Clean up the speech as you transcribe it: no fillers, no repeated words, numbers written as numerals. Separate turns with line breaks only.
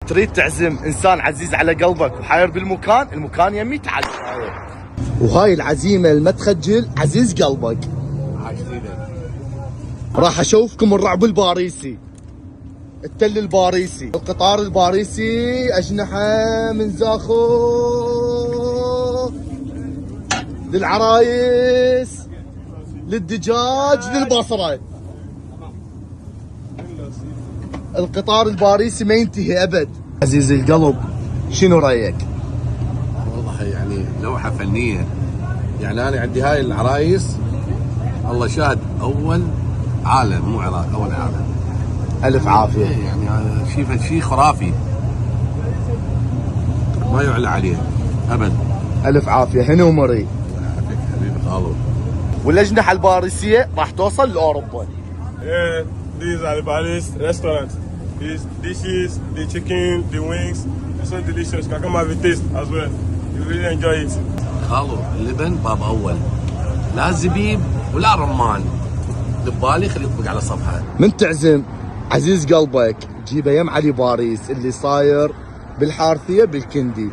تريد تعزم انسان عزيز على قلبك وحاير بالمكان، المكان يمي تعال. وهاي العزيمه المتخجل عزيز قلبك. راح اشوفكم الرعب الباريسي، التل الباريسي، القطار الباريسي، اجنحه من زاخو للعرايس للدجاج للبصره. القطار الباريسي ما ينتهي ابد. عزيز القلب شنو رايك؟
والله يعني لوحه فنيه. يعني انا عندي هاي العرايس الله شاهد اول عالم، مو عراق، اول عالم.
الف عافيه.
يعني شيء خرافي ما يعلى عليه ابد.
الف عافيه. هنا ومري.
يعافيك حبيبي خالو.
والاجنحه الباريسيه راح توصل لاوروبا.
These are the Paris restaurant. These dishes, the chicken, the wings, it's so delicious. You can come have a taste as well. You really enjoy it.
خالو اللبن باب اول، لا زبيب ولا رمان. دبالي خليه يطبق على صفحه.
من تعزم عزيز قلبك جيبه يم علي باريس اللي صاير بالحارثيه بالكندي.